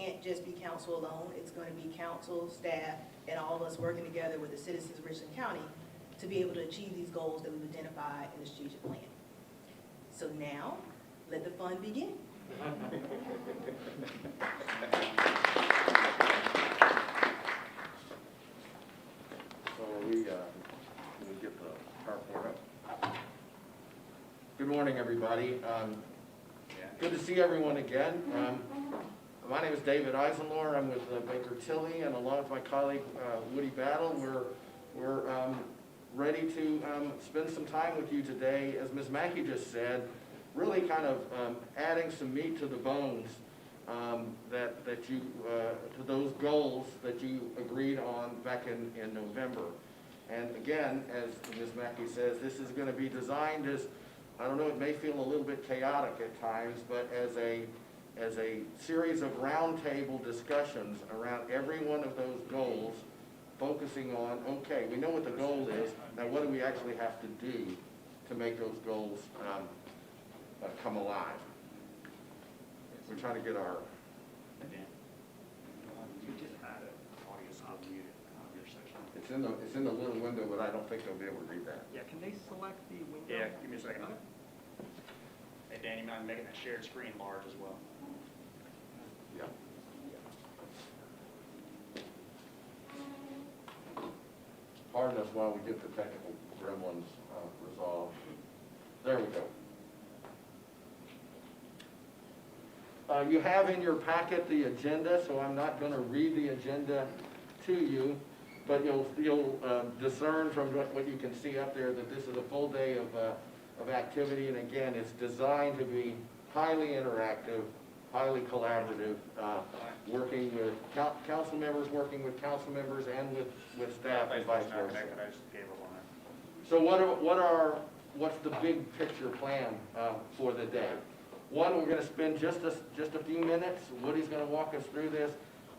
can't just be council alone. It's going to be council, staff, and all of us working together with the citizens of Richland County to be able to achieve these goals that we've identified in the strategic plan. So now, let the fun begin. So we get the PowerPoint up. Good morning, everybody. Good to see everyone again. My name is David Eisenlohr. I'm with Baker Tilly, and along with my colleague Woody Battle, we're ready to spend some time with you today, as Ms. Mackey just said, really kind of adding some meat to the bones that you to those goals that you agreed on back in November. And again, as Ms. Mackey says, this is going to be designed as, I don't know, it may feel a little bit chaotic at times, but as a series of roundtable discussions around every one of those goals, focusing on, okay, we know what the goal is, now what do we actually have to do to make those goals come alive? We're trying to get our... You just had an audience unmuted on your section. It's in the little window, but I don't think they'll be able to read that. Yeah, can they select the window? Yeah, give me a second. Hey, Danny, mind making that shared screen large as well? Yeah. Pardon us while we get the technical gremlins resolved. There we go. You have in your packet the agenda, so I'm not going to read the agenda to you, but you'll discern from what you can see up there that this is a full day of activity, and again, it's designed to be highly interactive, highly collaborative, working with council members, and with staff and vice versa. I just gave her one. So what's the big picture plan for the day? One, we're going to spend just a few minutes. Woody's going to walk us through this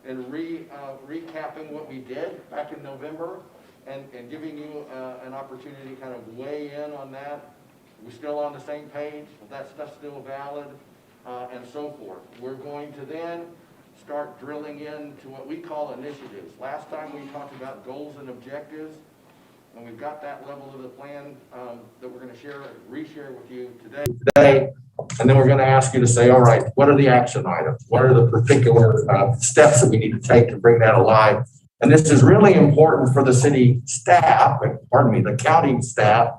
and recapping what we did back in November and giving you an opportunity to kind of weigh in on that. We're still on the same page. That stuff's still valid, and so forth. We're going to then start drilling into what we call initiatives. Last time we talked about goals and objectives, and we've got that level of the plan that we're going to reshare with you today. And then we're going to ask you to say, all right, what are the action items? What are the particular steps that we need to take to bring that alive? And this is really important for the city staff, the county staff,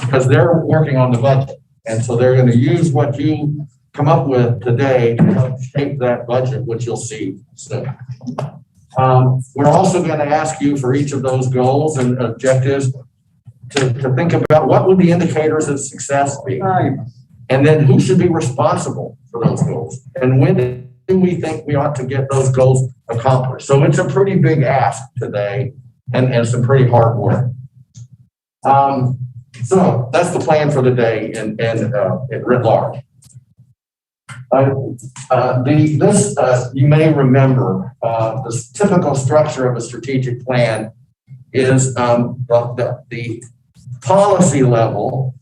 because they're working on the budget. And so they're going to use what you come up with today to help shape that budget, which you'll see soon. We're also going to ask you for each of those goals and objectives to think about what would the indicators of success be? And then who should be responsible for those goals? And when do we think we ought to get those goals accomplished? So it's a pretty big ask today and some pretty hard work. So that's the plan for the day and writ large. You may remember the typical structure of a strategic plan is the policy level,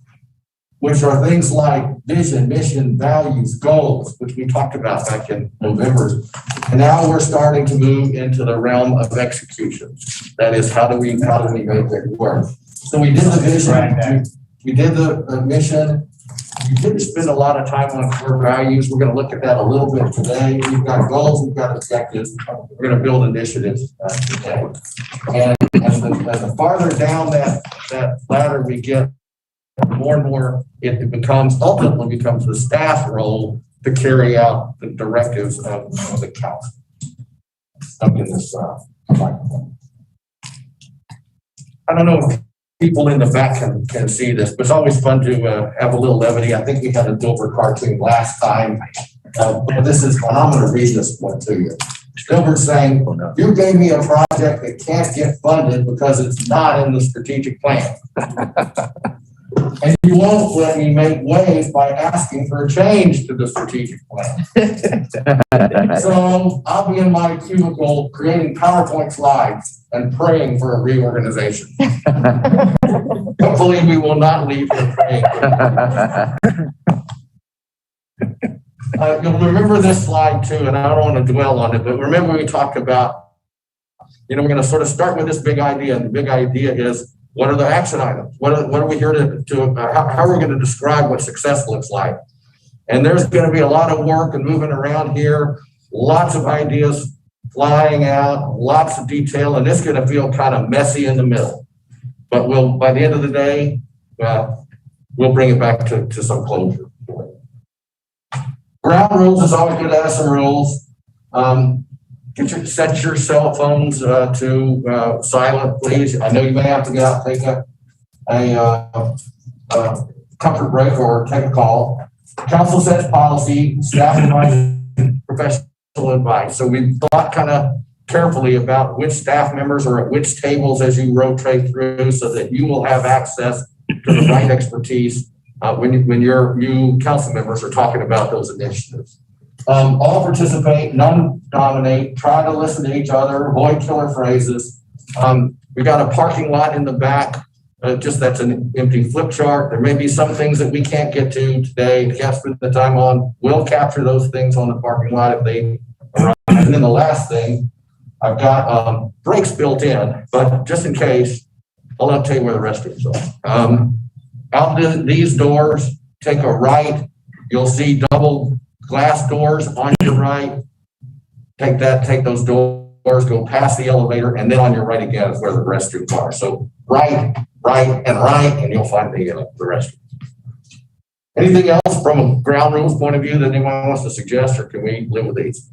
which are things like vision, mission, values, goals, which we talked about back in November. And now we're starting to move into the realm of execution. That is, how do we make it work? So we did the vision, we did the mission. We didn't spend a lot of time on core values. We're going to look at that a little bit today. We've got goals, we've got objectives. We're going to build initiatives today. And as the farther down that ladder we get, more and more it ultimately becomes the staff role to carry out the directives of the council. Up in this microphone. I don't know if people in the back can see this, but it's always fun to have a little levity. I think we had a Dilbert cartoon last time. This is, and I'm going to read this one to you. Dilbert's saying, you gave me a project that can't get funded because it's not in the strategic plan. And you won't let me make waves by asking for a change to the strategic plan. So I'll be in my cubicle creating PowerPoint slides and praying for a reorganization. Hopefully we will not leave here praying. You'll remember this slide too, and I don't want to dwell on it, but remember we talked about, we're going to sort of start with this big idea. And the big idea is, what are the action items? What are we here how are we going to describe what success looks like? And there's going to be a lot of work and moving around here, lots of ideas flying out, lots of detail, and it's going to feel kind of messy in the middle. But by the end of the day, we'll bring it back to some closure. Ground rules is always good to have some rules. Set your cell phones to silent, please. I know you may have to get out and take a comfort break or take a call. Council sets policy, staff advises professional advice. So we've thought kind of carefully about which staff members are at which tables as you rotate through, so that you will have access to the right expertise when you council members are talking about those initiatives. All participate, none dominate, try to listen to each other, avoid killer phrases. We got a parking lot in the back, that's an empty flip chart. There may be some things that we can't get to today, can't spend the time on. We'll capture those things on the parking lot if they arrive. And then the last thing, I've got brakes built in, but just in case, I'll tell you where the restrooms are. Out these doors, take a right, you'll see double glass doors on your right. Take those doors, go past the elevator, and then on your right again is where the restrooms are. So right, and you'll find the restrooms. Anything else from a ground rules point of view that anyone wants to suggest, or can we live with these?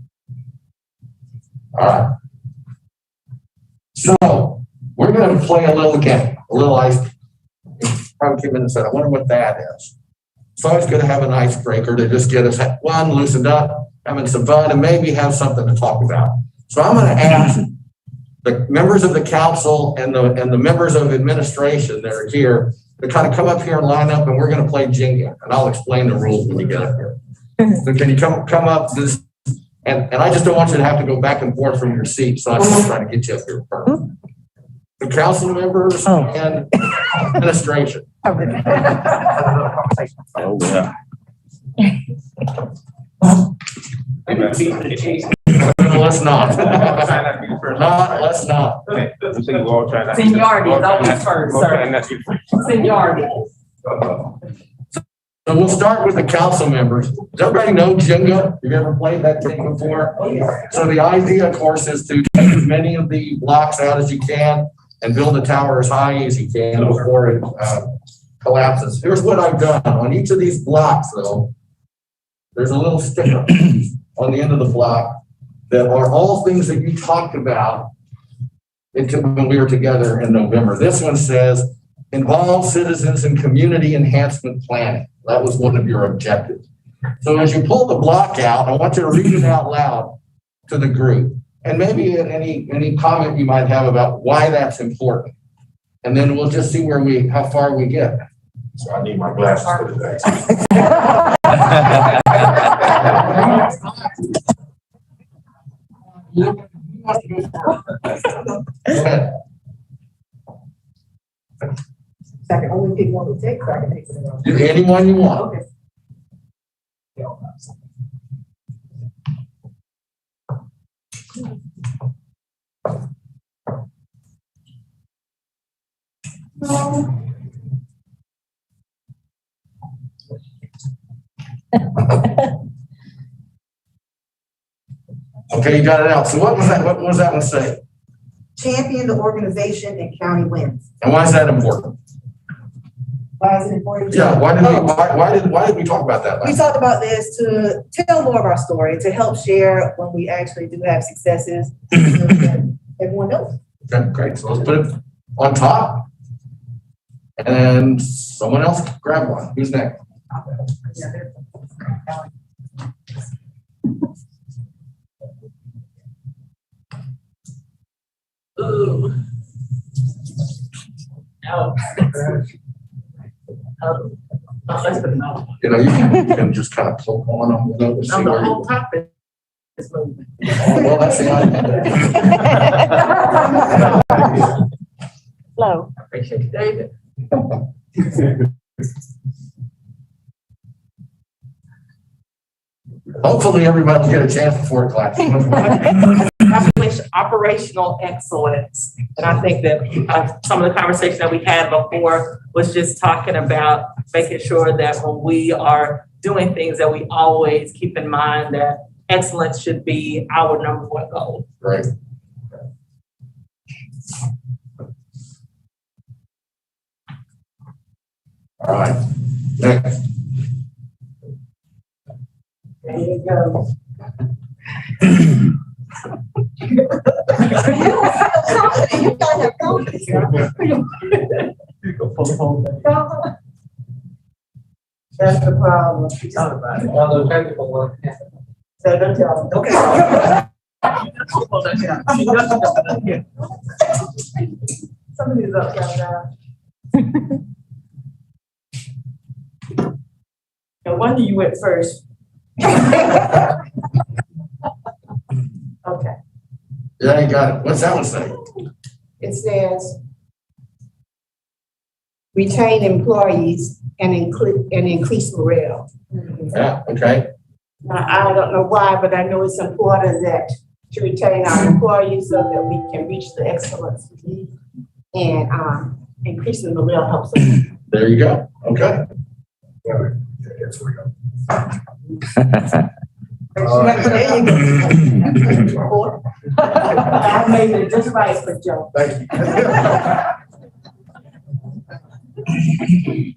All right. So we're going to play a little game, a little ice. Probably 2 minutes. I wonder what that is. It's always good to have an icebreaker to just get us loosened up, having some fun, and maybe have something to talk about. So I'm going to ask the members of the council and the members of administration that are here to kind of come up here and line up, and we're going to play Jenga, and I'll explain the rules when you get up here. So can you come up? And I just don't want you to have to go back and forth from your seat, so I'm just trying to get you up here first. The council members and administration. Oh, yeah. Let's not. Let's not. Seniority is always first, sir. Seniority. So we'll start with the council members. Does everybody know Jenga? You've ever played that game before? So the idea, of course, is to take as many of the blocks out as you can and build a tower as high as you can before it collapses. Here's what I've done. On each of these blocks, though, there's a little sticker on the end of the block that are all things that you talked about when we were together in November. This one says, involve citizens in community enhancement planning. That was one of your objectives. So as you pull the block out, I want you to read it out loud to the group. And maybe any comment you might have about why that's important. And then we'll just see how far we get. So I need my glasses for today. Second, only pick one to take, so I can take it. Anyone you want. Okay. Okay, you got it out. So what was that? What was that one say? Champion the organization and county wins. And why is that important? Why is it important? Yeah, why did we talk about that? We talked about this to tell more of our story, to help share when we actually do have successes. Everyone knows. Okay, great. So let's put it on top. And someone else grab one. Who's next? Ooh. No. You know, you can just kind of poke on them. You know, to see where you- topic is moving. Well, that's the idea. Hello. Appreciate you, David. Hopefully everybody will get a chance before class. Establish operational excellence. And I think that some of the conversation that we had before was just talking about making sure that when we are doing things that we always keep in mind that excellence should be our number one goal. Right. All right, next. There you go. You gotta have confidence. That's the problem. So don't tell them. Okay. Somebody's upside down. No wonder you went first. Okay. Yeah, you got it. What's that one say? It says, retain employees and increase morale. Yeah, okay. Now, I don't know why, but I know it's important that to retain our employees so that we can reach the excellence we need. And increasing morale helps us. There you go. Okay. There you go. I made it just right for Joe. Thank you.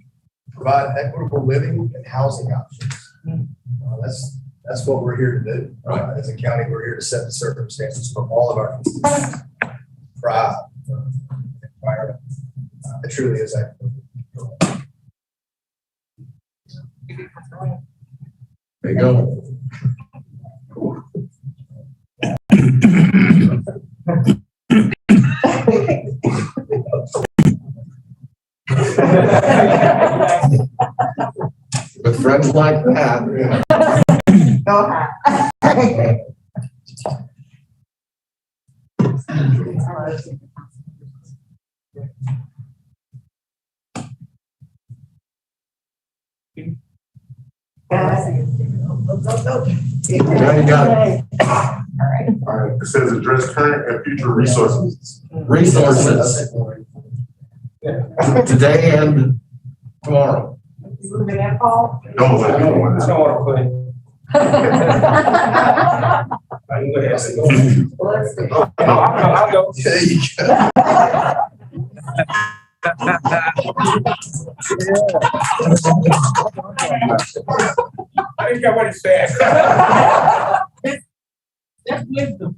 Provide equitable living and housing options. That's what we're here to do. As a county, we're here to set the circumstances for all of our constituents. Thrive, environment. It truly is equitable. There you go. With friends like that. Yeah, you got it. All right, it says address current and future resources. Resources. Today and tomorrow. You moving that, Paul? No, I don't want to. I can go ahead and go. I'll go. There you go. I didn't get what he said. That's wisdom.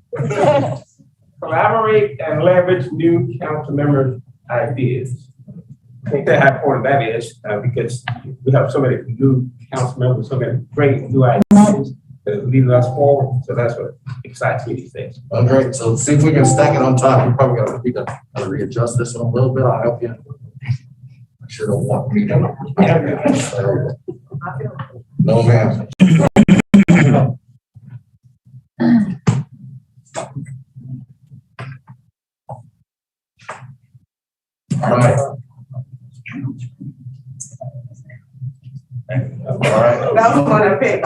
Collaborate and leverage new council members' ideas. I think that's how important that is, because we have so many new council members, so many great new ideas that lead us forward. So that's what excites me these days. Oh, great. So let's see if we can stack it on top. We're probably gonna need to readjust this one a little bit. I'll help you. I sure don't want me to. No, ma'am. All right. All right. That was one I picked.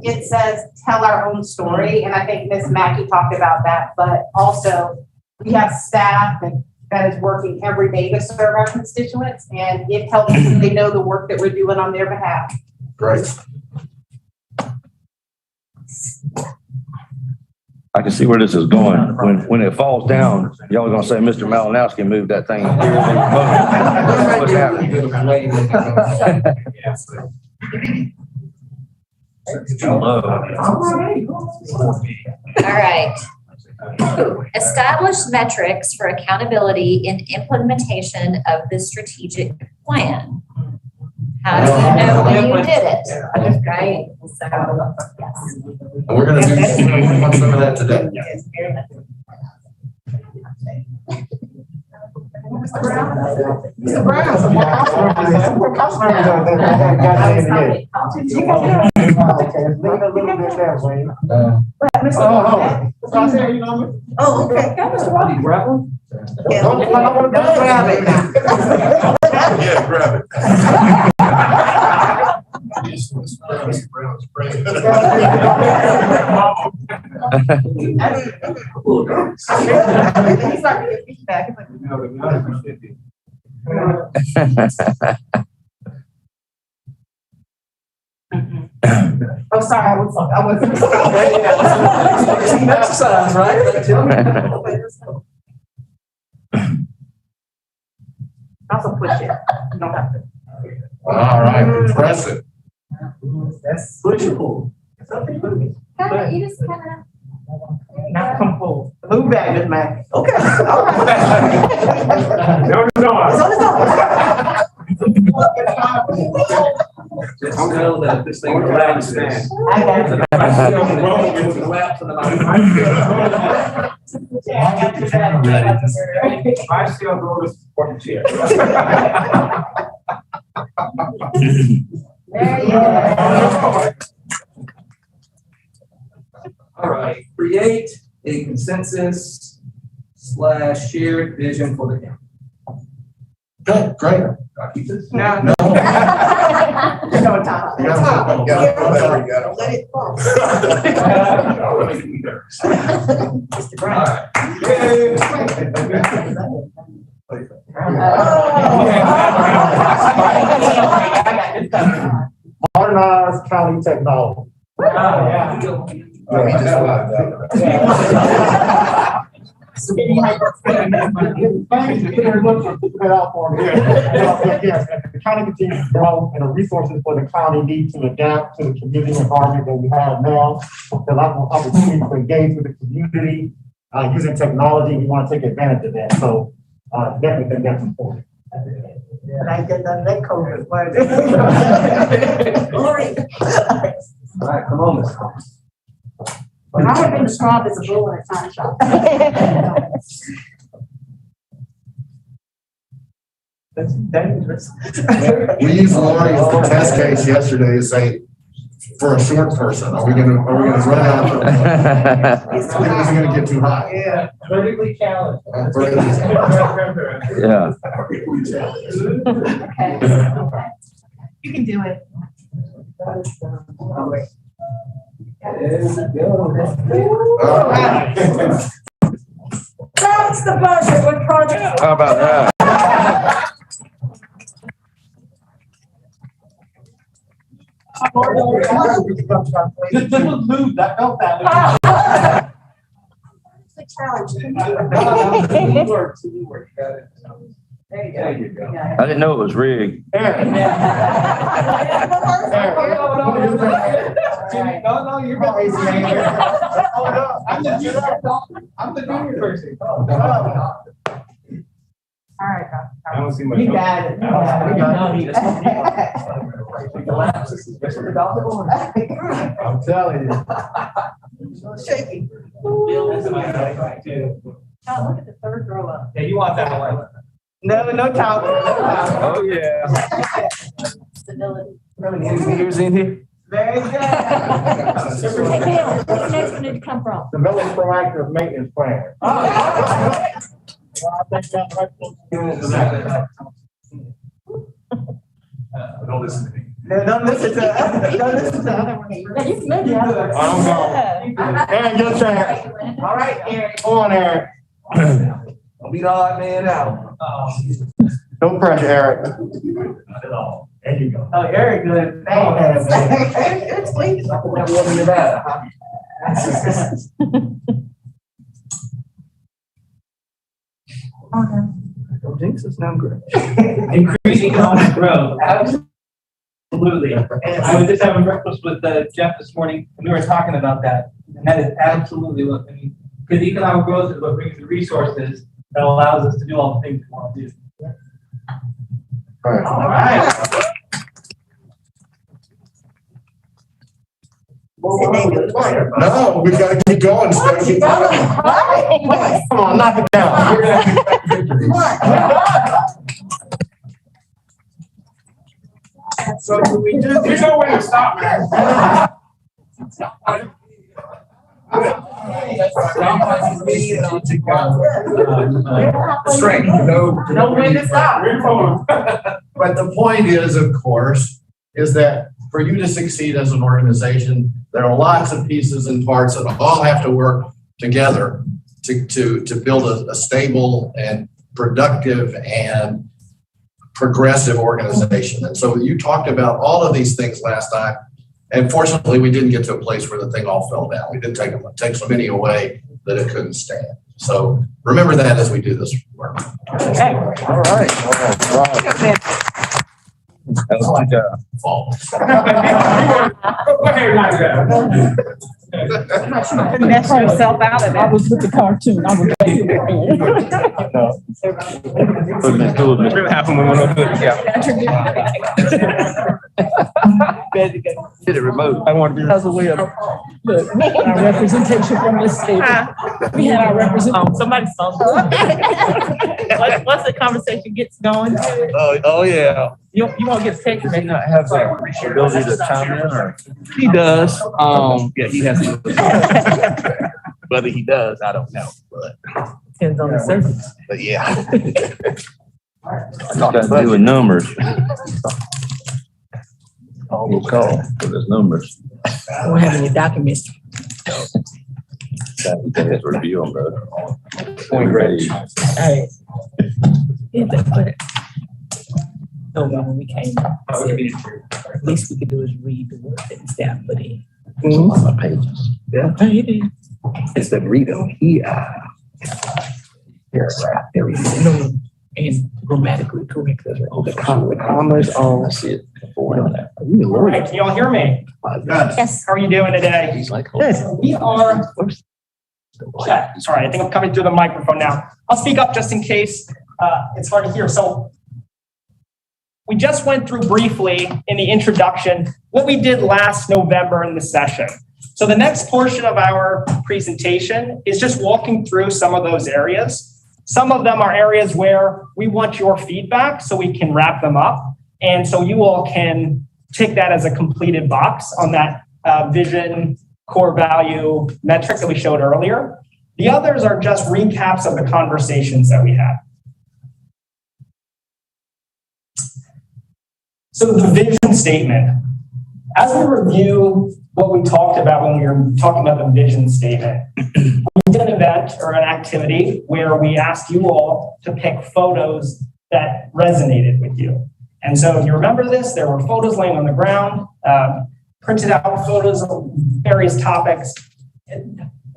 It says tell our own story, and I think Ms. Mackey talked about that, but also we have staff that is working every day to serve our constituents, and it helps them, they know the work that we're doing on their behalf. Great. I can see where this is going. When it falls down, y'all are gonna say, Mr. Malinowski moved that thing. That's what's happening. All right. Establish metrics for accountability in implementation of the strategic plan. How do you know when you did it? Right? So, yes. And we're gonna do some of that today. Mr. Brown. Oh, okay. Mr. Rodney, grab one. Don't grab it now. Yeah, grab it. He's starting to get feedback. It's like, oh, sorry, I wasn't. Exercise, right? Also push it. You don't have to. All right, press it. That's pushable. You just kind of. Now come forward. Move back, Miss Mac. Okay, all right. No, no. It's on the door. Just know that this thing will last. I got it. I still go to support the chair. There you go. All right, create a consensus/shared vision for the county. Good, great. No. No time. You gotta Let it fall. Mr. Brown. Modernized county technology. No, he just lied. The county continues to grow and the resources for the county need to adapt to the community environment that we have now. There's a lot more opportunity to engage with the community, using technology. We want to take advantage of that. So definitely think that's important. I get the neck cover. Glory. All right, come on, Ms. I have been described as a bull in a china shop. That's dangerous. We used Lori as the test case yesterday to say, for a short person, are we gonna run out? Is it gonna get too high? Yeah, vertically challenged. Yeah. You can do it. That's the budget. What project? How about that? This was moved, I felt that. The challenge. There you go. I didn't know it was rigged. No, you're right. I'm the junior person. All right, I don't see much. you got it. You got it. I'm telling you. Shaky. Look at the third girl up. Yeah, you want that one. No towel. Oh, yeah. Stability. Here's in here. Very good. Where's the next one did it come from? Develop proactive maintenance plan. Don't listen to me. No, don't listen to the other one. Yeah, you can live the other one. I don't know. Aaron, your turn. All right, Eric. Come on, Aaron. I'll beat all that man out. No pressure, Eric. Not at all. There you go. Oh, Eric, good. Thanks. It's sweet. That wasn't Nevada, huh? Oh, no. Don't jinx us now, great. Increase economic growth, absolutely. I was just having breakfast with Jeff this morning, and we were talking about that, and that is absolutely what, I mean, because economic growth is what brings the resources that allows us to do all the things we want to do. All right. All right. No, we gotta keep going. Come on, knock it down. So there's no way to stop, man. Strength, no way to stop. But the point is, of course, is that for you to succeed as an organization, there are lots of pieces and parts that all have to work together to build a stable and productive and progressive organization. And so you talked about all of these things last time. And fortunately, we didn't get to a place where the thing all fell down. We didn't take so many away that it couldn't stand. So remember that as we do this work. Okay. All right. That was like a Fall. Mess yourself out of it. was with the cartoon. I was What happened when we went over Hit it remote. I want to be. Because of way of, look, we had our representation from this state. We had our representation. Somebody's phone. Once the conversation gets going, Oh, yeah. you won't get taken. Does he not have the ability to chime in or? He does. Yeah, he has. Whether he does, I don't know, Depends on the service. but yeah. Got to do with numbers. We'll call for those numbers. I don't have any documents. That's review them, bro. Point grade. Hey. No, when we came, I said, at least we could do is read the work that the staff put in. On my pages. Yeah. It is. It's the reader. He, paragraph, everything. No, and grammatically correct. Oh, the commas, all. I see it before. All right, can y'all hear me? Yes. How are you doing today? He's like, We are, check. Sorry, I think I'm coming through the microphone now. I'll speak up just in case it's hard to hear. So we just went through briefly in the introduction what we did last November in the session. So the next portion of our presentation is just walking through some of those areas. Some of them are areas where we want your feedback so we can wrap them up. And so you all can take that as a completed box on that vision, core value metric that we showed earlier. The others are just recaps of the conversations that we had. So the vision statement. As we review what we talked about when we were talking about the vision statement, we did an event or an activity where we asked you all to pick photos that resonated with you. And so if you remember this, there were photos laying on the ground, printed out photos of various topics,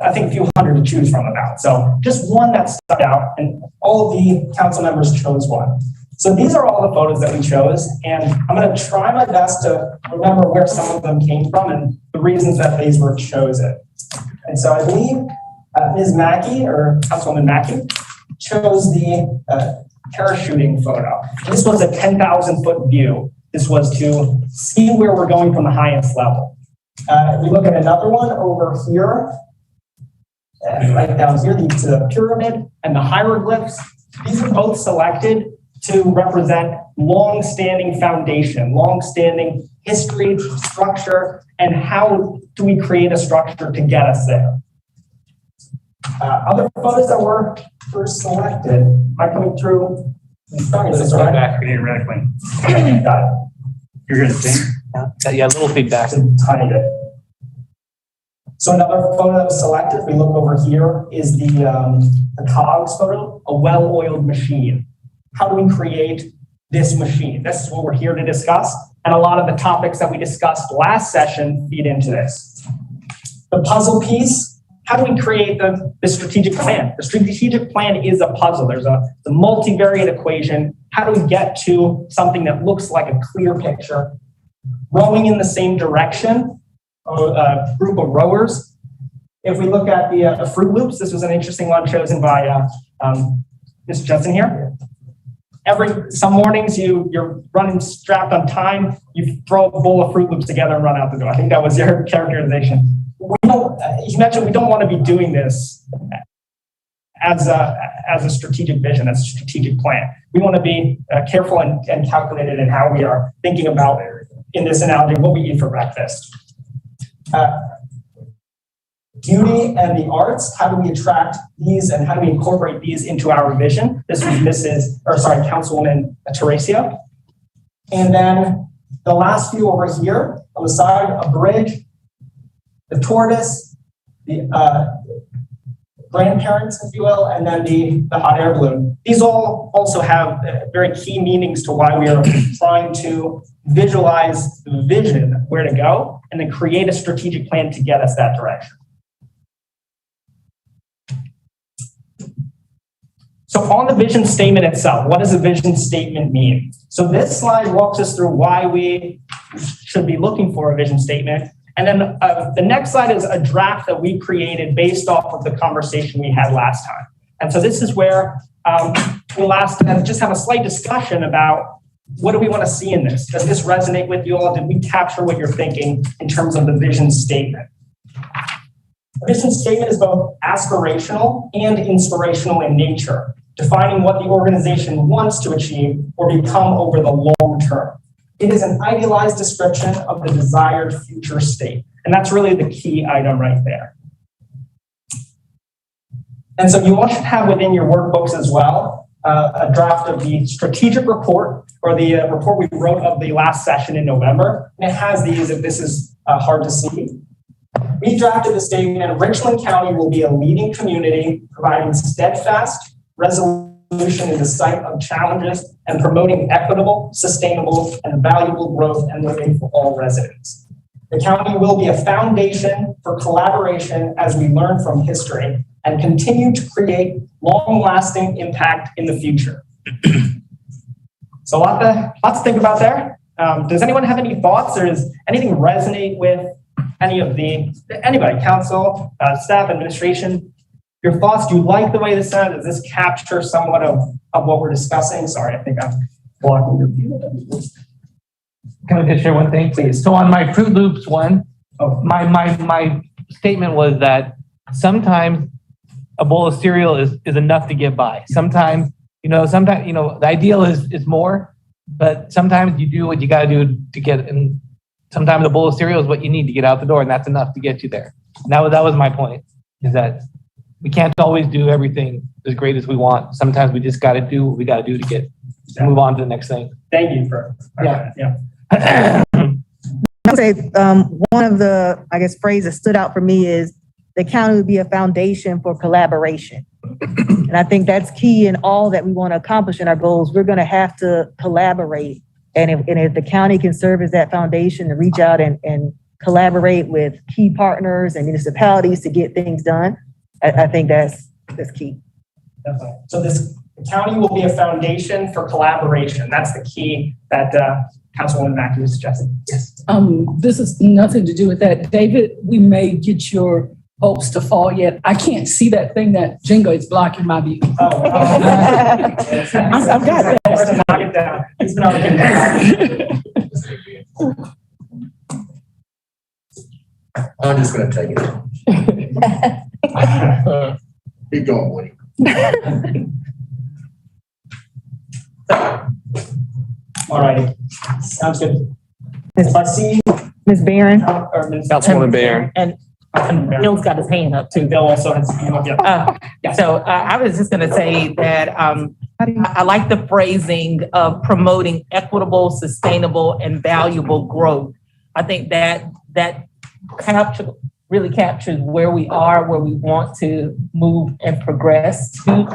I think a few hundred to choose from about. So just one that stuck out, and all of the council members chose one. So these are all the photos that we chose, and I'm going to try my best to remember where some of them came from and the reasons that these were chosen. And so I believe Ms. Mackey, or Councilwoman Mackey, chose the parachuting photo. This was a 10,000-foot view. This was to see where we're going from the highest level. We look at another one over here, right down here, the pyramid and the hieroglyphs. These are both selected to represent long-standing foundation, long-standing history, structure, and how do we create a structure to get us there. Other photos that were selected, am I coming through? Let's go back theoretically. Got it. You're gonna think? Yeah, a little feedback. Just a tiny bit. So another photo that was selected, if we look over here, is the cogs photo, a well-oiled machine. How do we create this machine? This is what we're here to discuss. And a lot of the topics that we discussed last session feed into this. The puzzle piece, how do we create the strategic plan? The strategic plan is a puzzle. There's a multivariate equation. How do we get to something that looks like a clear picture? Rowing in the same direction, a group of rowers. If we look at the Fruit Loops, this was an interesting one chosen by Mr. Jensen here. Some mornings you're running strapped on time, you throw a bowl of Fruit Loops together and run out the door. I think that was your characterization. You mentioned we don't want to be doing this as a strategic vision, as a strategic plan. We want to be careful and calculated in how we are thinking about, in this analogy, what we eat for breakfast. Beauty and the arts, how do we attract these and how do we incorporate these into our vision? This was Councilwoman Teresia. And then The last few over here on the side, a bridge, the tortoise, the grandparents, if you will, and then the hot air balloon. These all also have very key meanings to why we are trying to visualize the vision, where to go, and then create a strategic plan to get us that direction. So on the vision statement itself, what does a vision statement mean? So this slide walks us through why we should be looking for a vision statement. And then the next slide is a draft that we created based off of the conversation we had last time. And so this is where we'll just have a slight discussion about what do we want to see in this? Does this resonate with you all? Did we capture what you're thinking in terms of the vision statement? A vision statement is both aspirational and inspirational in nature, defining what the organization wants to achieve or become over the long term. It is an idealized description of the desired future state. And that's really the key item right there. And so you all should have within your workbooks as well, a draft of the strategic report or the report we wrote of the last session in November. And it has these, if this is hard to see. We drafted the statement, Richland County will be a leading community, providing steadfast resolution in the sight of challenges and promoting equitable, sustainable, and valuable growth and living for all residents. The county will be a foundation for collaboration as we learn from history and continue to create long-lasting impact in the future. So lots to think about there. Does anyone have any thoughts, or does anything resonate with anybody, council, staff, administration? Your thoughts, do you like the way this sounds? Does this capture somewhat of what we're discussing? Sorry, I think I'm blocking your view. Can I just share one thing, please? So on my Fruit Loops one, my statement was that sometimes a bowl of cereal is enough to get by. Sometimes, the ideal is more, but sometimes you do what you got to do to get, and sometimes a bowl of cereal is what you need to get out the door, and that's enough to get you there. And that was my point, is that we can't always do everything as great as we want. Sometimes we just got to do what we got to do to move on to the next thing. Thank you for yeah. I would say one of the, phrases that stood out for me is the county would be a foundation for collaboration. And I think that's key in all that we want to accomplish in our goals. We're going to have to collaborate. And if the county can serve as that foundation to reach out and collaborate with key partners and municipalities to get things done, I think that's key. Definitely. So the county will be a foundation for collaboration. That's the key that Councilwoman Mackey was suggesting. Yes. This has nothing to do with that. David, we may get your hopes to fall yet. I can't see that thing that Jingo is blocking my view. I've got it. Knock it down. He's been on the I'm just going to take it. Keep going, Woody. All right. Sounds good. If I see Ms. Barron. Or Ms. Councilwoman Barron. And Bill's got his hand up too. Bill also has his hand up. Yeah. So I was just going to say that I like the phrasing of promoting equitable, sustainable, and valuable growth. I think that really captures where we are, where we want to move and progress to.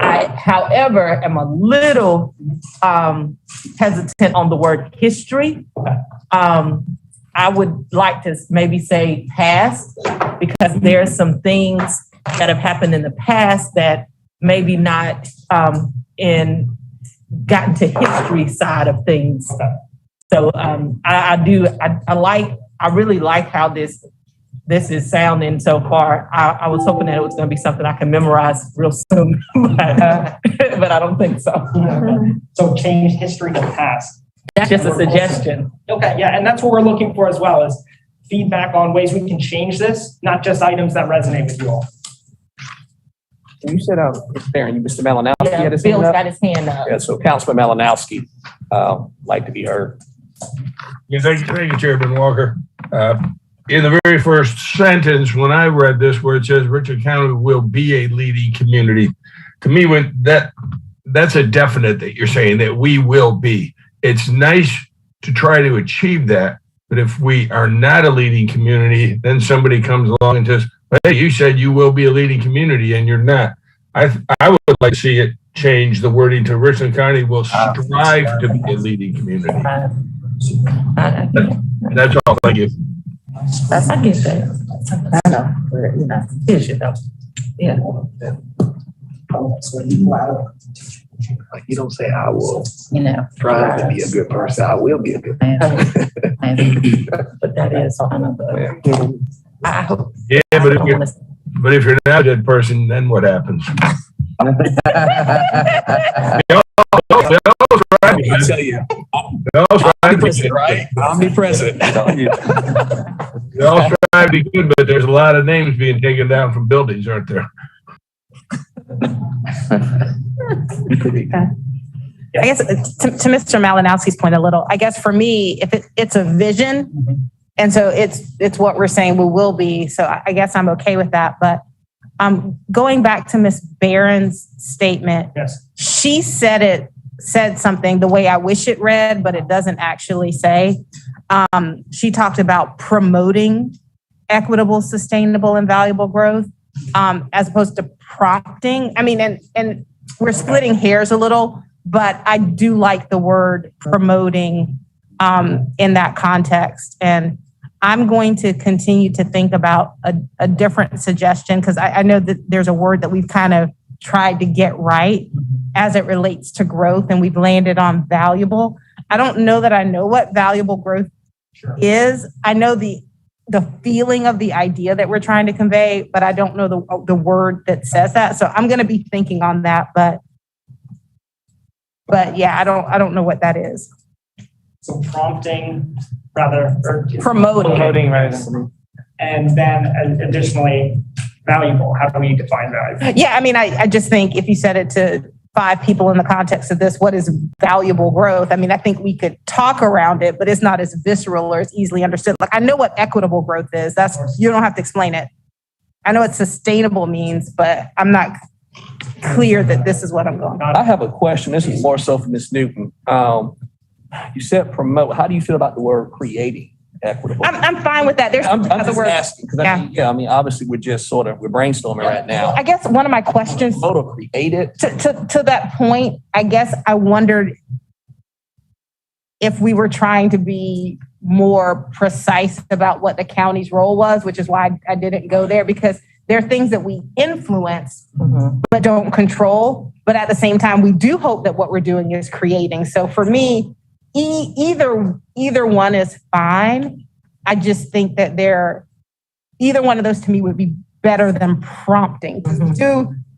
I, however, am a little hesitant on the word history. I would like to maybe say past, because there are some things that have happened in the past that maybe not gotten to history side of things. So I really like how this is sounding so far. I was hoping that it was going to be something I can memorize real soon, but I don't think so. So change history to past. That's just a suggestion. Okay, yeah, and that's what we're looking for as well, is feedback on ways we can change this, not just items that resonate with you all. You said, Mr. Malinowski had his Bill's hand up? got his hand up. Yeah, so Councilman Malinowski, like to be heard. Yeah, thank you, Chairman Walker. In the very first sentence, when I read this, where it says Richland County will be a leading community, to me, that's a definite that you're saying that we will be. It's nice to try to achieve that. But if we are not a leading community, then somebody comes along and says, hey, you said you will be a leading community and you're not. I would like to see it change the wording to Richland County will strive to be a leading community. That's all. Thank you. I get that. I know, vision though. Yeah. Like you don't say I will Try to be a good person. I will be a good person. But that is kind of the, I hope. Yeah, but if you're not a good person, then what happens? I tell you, omnipresent, right? Omnipresent. They all try to be good, but there's a lot of names being taken down from buildings, aren't there? I guess to Mr. Malinowski's point a little, I guess for me, if it's a vision, and so it's what we're saying we will be, so I guess I'm okay with that. But going back to Ms. Barron's statement, Yes. she said something the way I wish it read, but it doesn't actually say. She talked about promoting equitable, sustainable, and valuable growth, as opposed to prompting. I mean, and we're splitting hairs a little, but I do like the word promoting in that context. And I'm going to continue to think about a different suggestion, because I know that there's a word that we've kind of tried to get right as it relates to growth, and we've landed on valuable. I don't know that I know what valuable growth is. I know the feeling of the idea that we're trying to convey, but I don't know the word that says that. So I'm going to be thinking on that, but yeah, I don't know what that is. So prompting rather, or Promoting. rather. And then additionally, valuable. How do we define valuable? Yeah, I mean, I just think if you said it to 5 people in the context of this, what is valuable growth? I mean, I think we could talk around it, but it's not as visceral or as easily understood. Like, I know what equitable growth is. You don't have to explain it. I know what sustainable means, but I'm not clear that this is what I'm going. I have a question. This is more so for Ms. Newton. You said promote. How do you feel about the word creating equitable? I'm fine with that. There's I'm other just words. asking because I mean, obviously we're brainstorming right now. I guess one of my questions create it. To that point, I guess I wondered if we were trying to be more precise about what the county's role was, which is why I didn't go there, because there are things that we influence but don't control. But at the same time, we do hope that what we're doing is creating. So for me, either one is fine. I just think that either one of those to me would be better than prompting.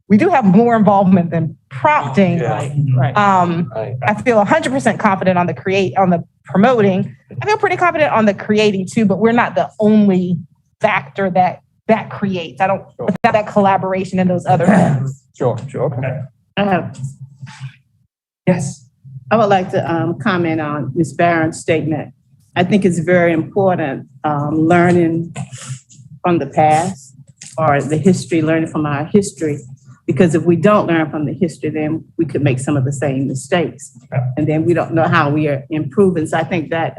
We do have more involvement than prompting. Right. I feel 100% confident on the promoting. I feel pretty confident on the creating too, but we're not the only factor that creates. I don't without that collaboration and those other things. Sure. Okay. Yes. I would like to comment on Ms. Barron's statement. I think it's very important learning from the past or the history, learning from our history, because if we don't learn from the history, then we could make some of the same mistakes. And then we don't know how we are improving. So I think that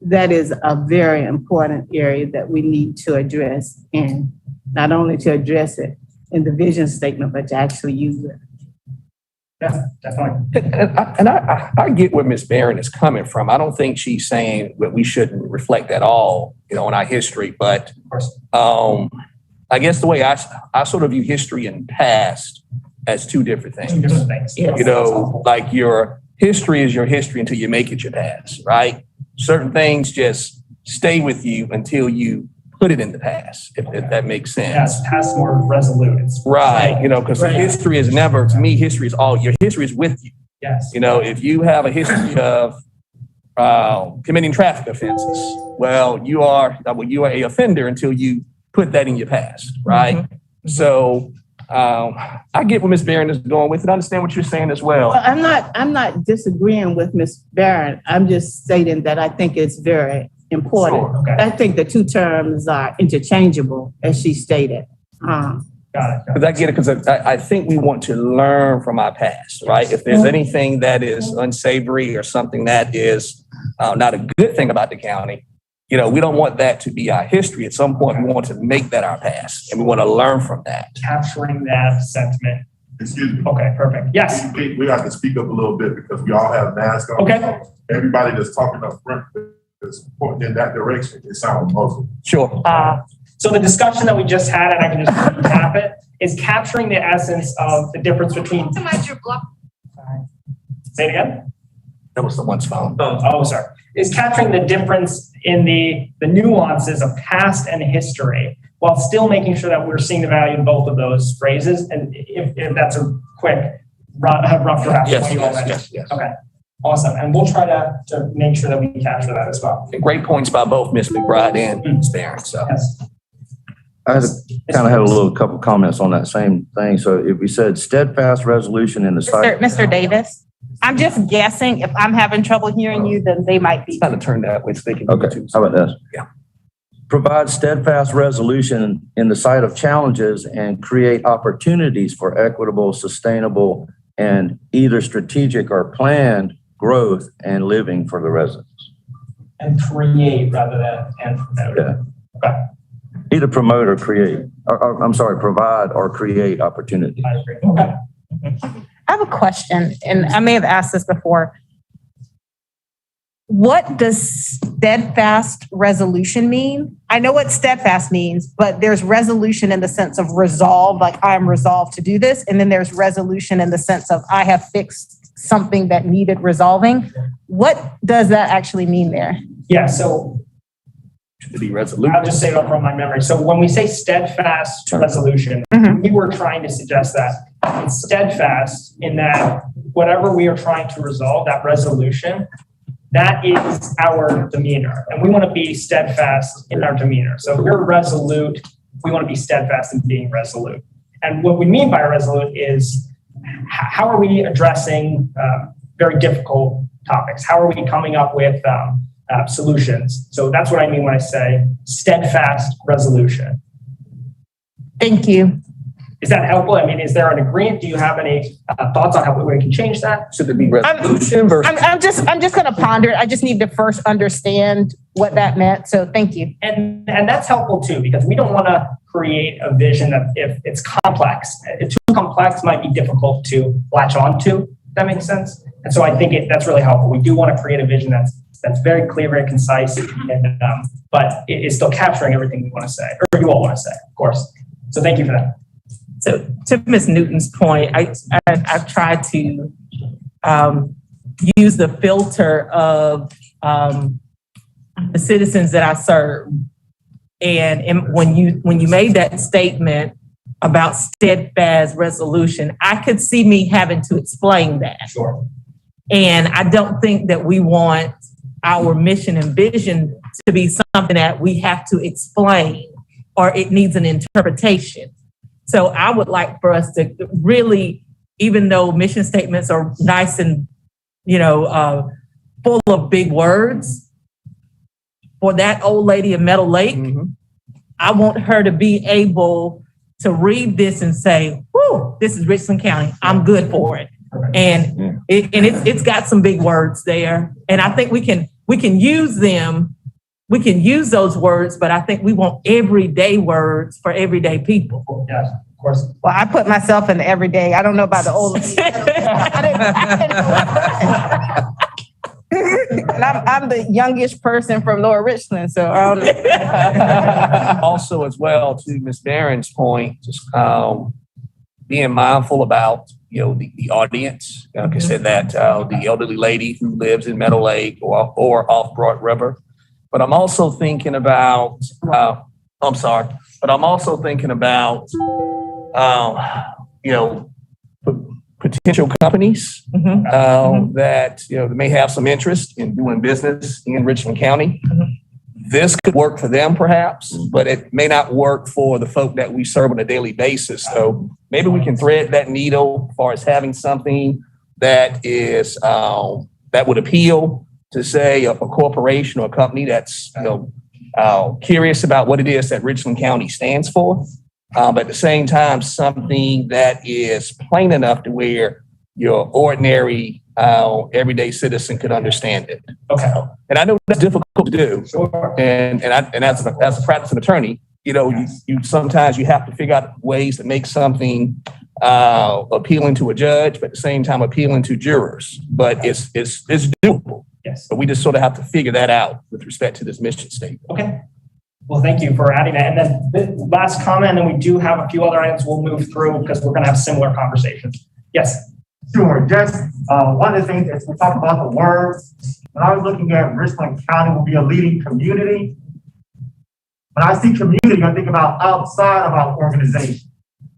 that is a very important area that we need to address, and not only to address it in the vision statement, but to actually use it. Yeah, definitely. And I get where Ms. Barron is coming from. I don't think she's saying that we shouldn't reflect at all, on our history. But I guess the way I sort of view history and past as two different things. Like your history is your history until you make it your past, right? Certain things just stay with you until you put it in the past, if that makes sense. Yes, past more resolute. Right, because history is never, to me, history is your history is with you. Yes. If you have a history of committing traffic offenses, well, you are a offender until you put that in your past, right? Mm-hmm. So I get where Ms. Barron is going with it. I understand what you're saying as well. I'm not disagreeing with Ms. Barron. I'm just stating that I think it's very important. Sure, okay. I think the two terms are interchangeable, as she stated. Got it. Because I get it, because I think we want to learn from our past, right? If there's anything that is unsavory or something that is not a good thing about the county. You know, we don't want that to be our history. At some point, we want to make that our past, and we want to learn from that. Capturing that sentiment. Excuse me. Okay, perfect. Yes. We have to speak up a little bit because we all have masks on. Okay. Everybody that's talking up front is pointing in that direction. It sounds muzzled. Sure. So the discussion that we just had, and I can just recap it, is capturing the essence of the difference between. Say it again. That was someone's phone. Oh, sorry. Is capturing the difference in the nuances of past and history, while still making sure that we're seeing the value in both of those phrases. And if that's a quick rough draft. Yes. Okay, awesome. And we'll try to make sure that we capture that as well. And great points by both Ms. McBride and Ms. Barron. So. Yes. I kind of had a little couple comments on that same thing. So if we said steadfast resolution in the site. Mr. Davis, I'm just guessing if I'm having trouble hearing you, then they might be. It's not to turn that way so they can. Okay, how about this? Yeah. Provide steadfast resolution in the sight of challenges and create opportunities for equitable, sustainable, and either strategic or planned growth and living for the residents. And create rather than and promote. Yeah. Okay. Either promote or create, provide or create opportunity. I agree. Okay. I have a question, and I may have asked this before. What does steadfast resolution mean? I know what steadfast means, but there's resolution in the sense of resolve, like I'm resolved to do this. And then there's resolution in the sense of I have fixed something that needed resolving. What does that actually mean there? Yeah, so to be resolute. I'll just say it from my memory. So when we say steadfast resolution, we were trying to suggest that it's steadfast in that whatever we are trying to resolve, that resolution, that is our demeanor. And we want to be steadfast in our demeanor. So if we're resolute, we want to be steadfast in being resolute. And what we mean by resolute is how are we addressing very difficult topics? How are we coming up with solutions? So that's what I mean when I say steadfast resolution. Thank you. Is that helpful? I mean, is there an agreement? Do you have any thoughts on how we can change that? Should it be resolution versus? I'm just going to ponder it. I just need to first understand what that meant. So thank you. And that's helpful too, because we don't want to create a vision that if it's complex, it's too complex might be difficult to latch on to. If that makes sense. And so I think that's really helpful. We do want to create a vision that's very clear, very concise, and but it is still capturing everything we want to say, or you all want to say, of course. So thank you for that. So to Ms. Newton's point, I've tried to use the filter of the citizens that I serve. And when you made that statement about steadfast resolution, I could see me having to explain that. Sure. And I don't think that we want our mission and vision to be something that we have to explain or it needs an interpretation. So I would like for us to really, even though mission statements are nice and, full of big words, for that old lady in Meadow Lake, I want her to be able to read this and say, whoo, this is Richland County. I'm good for it. And it's got some big words there. And I think we can use them. We can use those words, but I think we want everyday words for everyday people. Yes, of course. Well, I put myself in the everyday. I don't know about the old. And I'm the youngest person from Lower Richland, so I don't know. Also, as well, to Ms. Barron's point, just being mindful about the audience. Like I said, that the elderly lady who lives in Meadow Lake or off Broad River. But I'm also thinking about, potential companies that may have some interest in doing business in Richland County. This could work for them perhaps, but it may not work for the folk that we serve on a daily basis. So maybe we can thread that needle as far as having something that is that would appeal to, say, a corporation or a company that's curious about what it is that Richland County stands for. But at the same time, something that is plain enough to where your ordinary everyday citizen could understand it. Okay. And I know that's difficult to do. Sure. And as a practicing attorney, you know, you sometimes you have to figure out ways to make something appealing to a judge, but at the same time appealing to jurors. But it's doable. Yes. But we just sort of have to figure that out with respect to this mission statement. Okay. Well, thank you for adding that. And then the last comment, and then we do have a few other items we'll move through because we're going to have similar conversations. Yes. Sure, just one of the things as we talk about the words, when I was looking at Richland County will be a leading community. When I see community, I think about outside of our organization,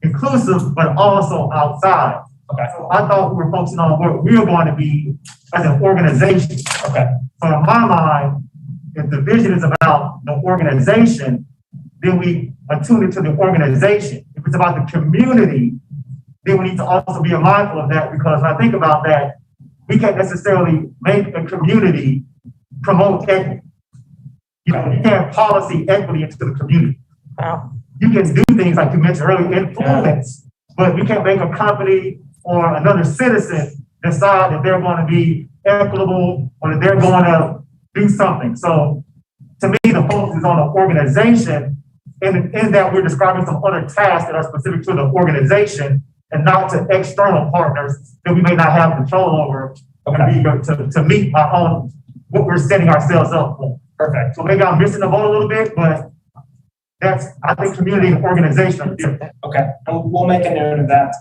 inclusive, but also outside. Okay. So I thought we were focusing on what we are going to be as an organization. Okay. So in my mind, if the vision is about the organization, then we attune it to the organization. If it's about the community, then we need to also be mindful of that, because when I think about that, we can't necessarily make a community promote equity. You know, you can't policy equity into the community. Wow. You can do things like you mentioned earlier, influence, but you can't make a company or another citizen decide that they're going to be equitable or that they're going to do something. So to me, the focus is on the organization, and in that we're describing some other tasks that are specific to the organization and not to external partners that we may not have control over to meet our own, what we're setting ourselves up for. Perfect. So maybe I'm missing the boat a little bit, but that's, I think community and organization are different. Okay. And we'll make a note of that.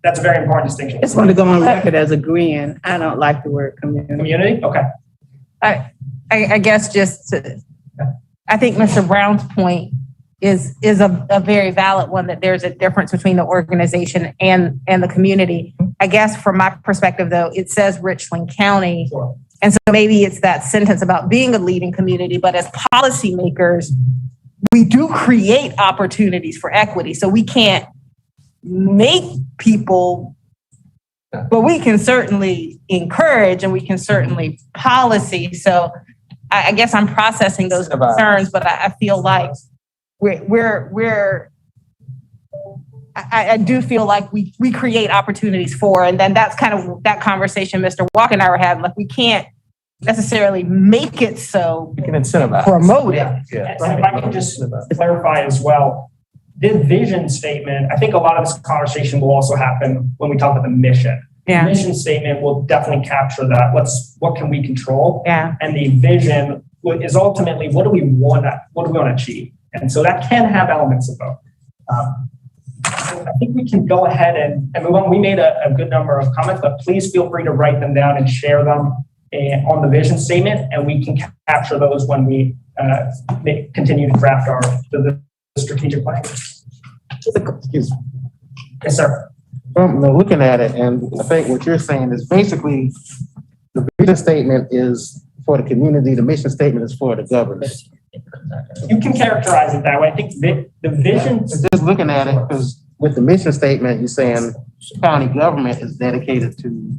That's a very important distinction. I just want to go on record as agreeing, I don't like the word community. Community? Okay. I guess I think Mr. Brown's point is a very valid one, that there's a difference between the organization and the community. I guess from my perspective though, it says Richland County. Sure. And so maybe it's that sentence about being a leading community, but as policymakers, we do create opportunities for equity. So we can't make people, but we can certainly encourage and we can certainly policy. So I guess I'm processing those concerns, but I feel like I do feel like we create opportunities for, and then that's kind of that conversation Mr. Walker and I were having, like we can't necessarily make it so. We can incentivize. Promote it. Yeah. And if I can just clarify as well, the vision statement, I think a lot of this conversation will also happen when we talk about the mission. Yeah. The mission statement will definitely capture that. What can we control? Yeah. And the vision is ultimately what do we want to achieve? And so that can have elements of both. I think we can go ahead and move on. We made a good number of comments, but please feel free to write them down and share them on the vision statement, and we can capture those when we continue to draft the strategic plan. Excuse me. Yes, sir. Looking at it, and I think what you're saying is basically the vision statement is for the community, the mission statement is for the government. You can characterize it that way. I think the vision. Just looking at it, because with the mission statement, you're saying county government is dedicated to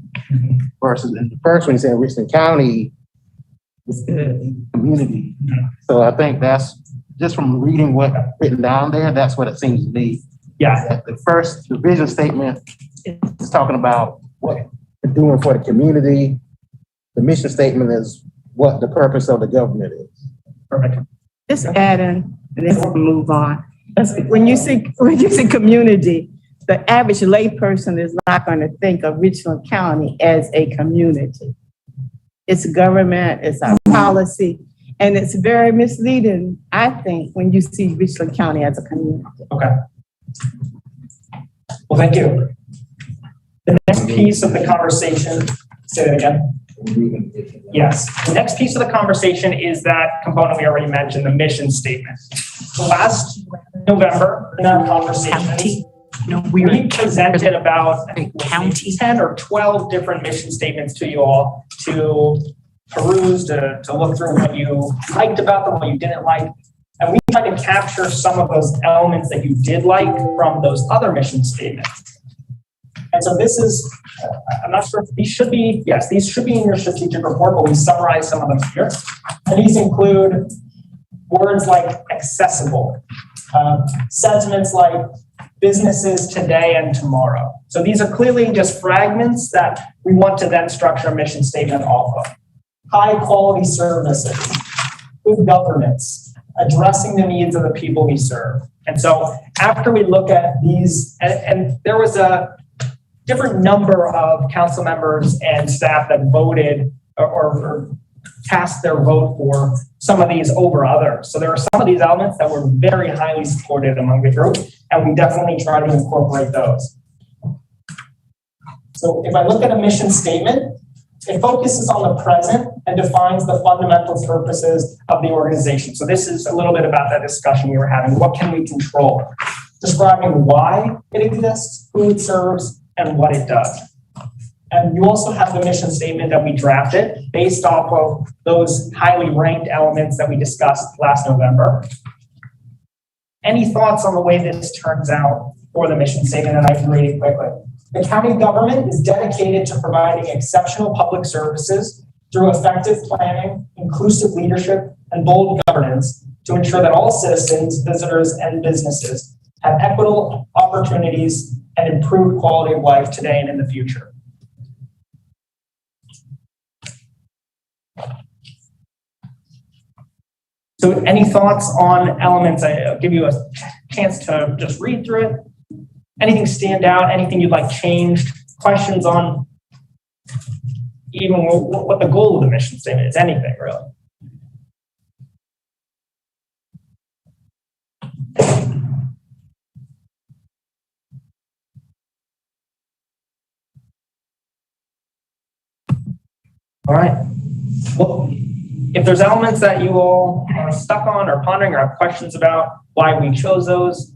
versus in the first one, you're saying Richland County is the community. So I think that's just from reading what's written down there, that's what it seems to be. Yeah. The vision statement is talking about what we're doing for the community. The mission statement is what the purpose of the government is. Perfect. Just add in, and then we'll move on. When you see community, the average layperson is not going to think of Richland County as a community. It's government, it's our policy, and it's very misleading, I think, when you see Richland County as a community. Okay. Well, thank you. The next piece of the conversation, say that again. Yes, the next piece of the conversation is that component we already mentioned, the mission statement. Last November, in our conversation, we presented about 10 or 12 different mission statements to you all to peruse, to look through what you liked about them, what you didn't like. And we tried to capture some of those elements that you did like from those other mission statements. And so this is, I'm not sure if these should be in your strategic report, but we summarize some of them here. And these include words like accessible, sentiments like businesses today and tomorrow. So these are clearly just fragments that we want to then structure a mission statement off of. High quality services, good governance, addressing the needs of the people we serve. And so after we look at these, and there was a different number of council members and staff that voted or cast their vote for some of these over others. So there are some of these elements that were very highly supported among the group, and we definitely try to incorporate those. So if I look at a mission statement, it focuses on the present and defines the fundamental purposes of the organization. So this is a little bit about that discussion we were having. What can we control? Describing why it exists, who it serves, and what it does. And you also have the mission statement that we drafted based off of those highly ranked elements that we discussed last November. Any thoughts on the way this turns out for the mission statement? And I can read it quickly. The county government is dedicated to providing exceptional public services through effective planning, inclusive leadership, and bold governance to ensure that all citizens, visitors, and businesses have equitable opportunities and improved quality of life today and in the future. So any thoughts on elements? I'll give you a chance to just read through it. Anything stand out? Anything you'd like changed? Questions on even what the goal of the mission statement is? Anything really? All right. Well, if there's elements that you all are stuck on or pondering or have questions about why we chose those,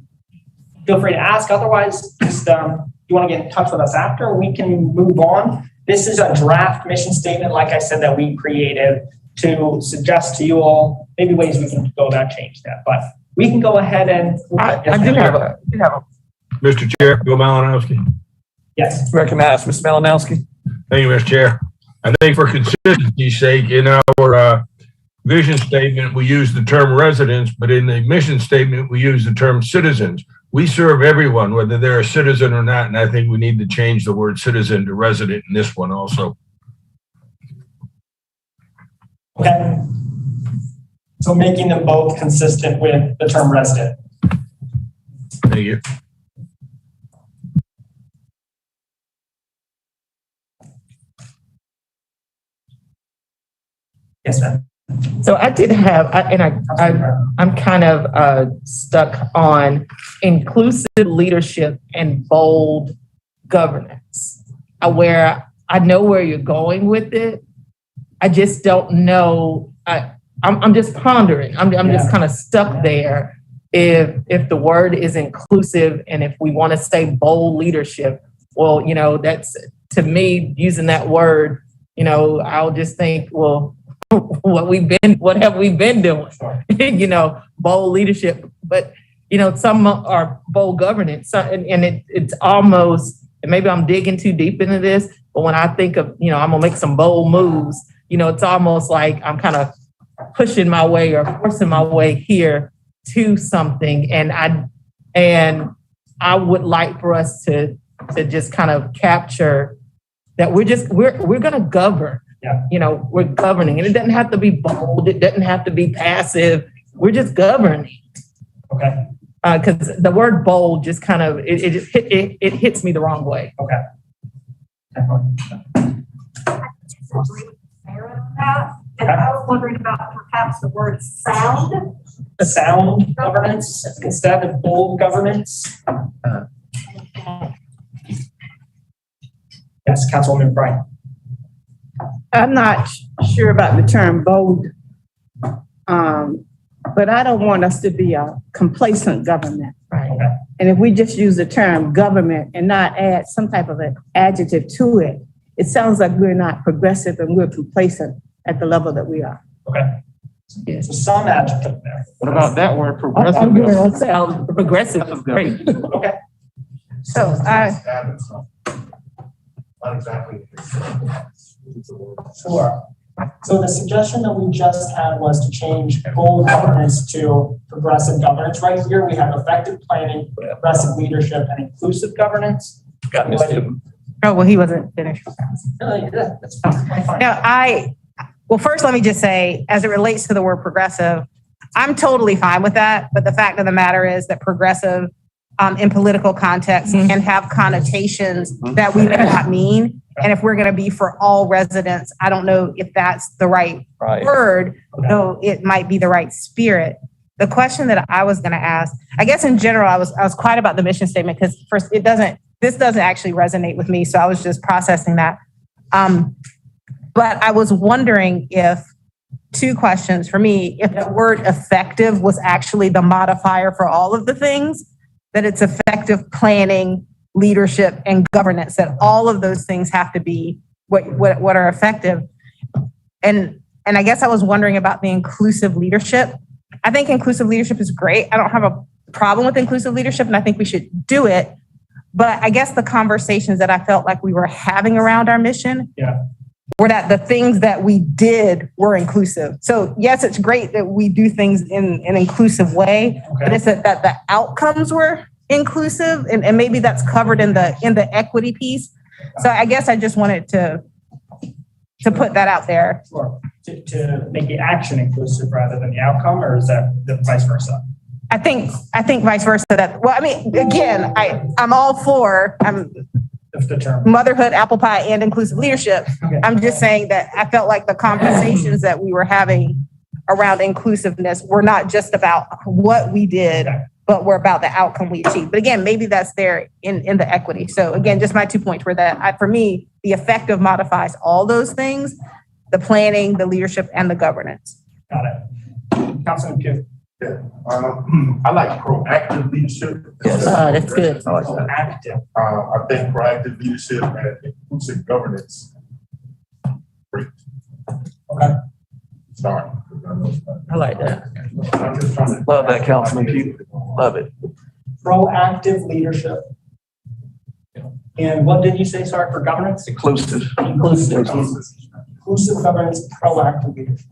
feel free to ask. Otherwise, just you want to get in touch with us after, we can move on. This is a draft mission statement, like I said, that we created to suggest to you all maybe ways we can go about change that. But we can go ahead and I do have a Mr. Chair, Bill Malinowski. Yes. Recognize Mr. Malinowski. Thank you, Mr. Chair. I think for consistency's sake, in our vision statement, we use the term residents, but in the mission statement, we use the term citizens. We serve everyone, whether they're a citizen or not, and I think we need to change the word citizen to resident in this one also. Okay. So making them both consistent with the term resident. Thank you. Yes, ma'am. So I did have, I'm kind of stuck on inclusive leadership and bold governance, where I know where you're going with it. I just don't know. I'm just pondering. I'm just kind of stuck there. If the word is inclusive and if we want to say bold leadership, well, you know, that's, to me, using that word, you know, I'll just think, well, what have we been doing? You know, bold leadership, but you know, some are bold governance, and it's almost, and maybe I'm digging too deep into this, but when I think of, you know, I'm gonna make some bold moves, you know, it's almost like I'm kind of pushing my way or forcing my way here to something, and I would like for us to just kind of capture that we're gonna govern. Yeah. You know, we're governing, and it doesn't have to be bold. It doesn't have to be passive. We're just governing. Okay. Because the word bold just kind of, it hits me the wrong way. Okay. And I was wondering about perhaps the word sound. The sound governance instead of bold governance. Yes, Councilwoman Bright. I'm not sure about the term bold, but I don't want us to be a complacent government. Right. Okay. And if we just use the term government and not add some type of an adjective to it, it sounds like we're not progressive and we're complacent at the level that we are. Okay. Yeah. So some adjective there. What about that word, progressive? I'm going to say progressive is great. Okay. So Not exactly. Sure. So the suggestion that we just had was to change goal governance to progressive governance. Right here, we have effective planning, progressive leadership, and inclusive governance. Got Mr. Oh, well, he wasn't finished. That's fine. No, well, first, let me just say, as it relates to the word progressive, I'm totally fine with that. But the fact of the matter is that progressive in political context can have connotations that we may not mean. And if we're going to be for all residents, I don't know if that's the right word, though it might be the right spirit. The question that I was going to ask, I guess in general, I was quiet about the mission statement because first, this doesn't actually resonate with me. So I was just processing that. But I was wondering if, two questions for me, if the word effective was actually the modifier for all of the things, that it's effective planning, leadership, and governance, that all of those things have to be what are effective. And I guess I was wondering about the inclusive leadership. I think inclusive leadership is great. I don't have a problem with inclusive leadership, and I think we should do it. But I guess the conversations that I felt like we were having around our mission were that the things that we did were inclusive. So yes, it's great that we do things in an inclusive way, but it's that the outcomes were inclusive, and maybe that's covered in the equity piece. So I guess I just wanted to put that out there. Sure. To make the action inclusive rather than the outcome, or is that the vice versa? I think vice versa. Well, I mean, again, I'm all for the term motherhood, apple pie, and inclusive leadership. Okay. I'm just saying that I felt like the conversations that we were having around inclusiveness were not just about what we did, but were about the outcome we achieved. But again, maybe that's there in the equity. So again, just my 2 points were that for me, the effective modifies all those things: the planning, the leadership, and the governance. Got it. Councilman Pugh. Yeah. I like proactive leadership. Yes. That's good. I like that. Active. I think proactive leadership and inclusive governance. Great. Okay. Sorry. I like that. Love that, Councilman Pugh. Love it. Proactive leadership. And what did you say, sorry, for governance? Inclusive. Inclusive governance, proactive leadership.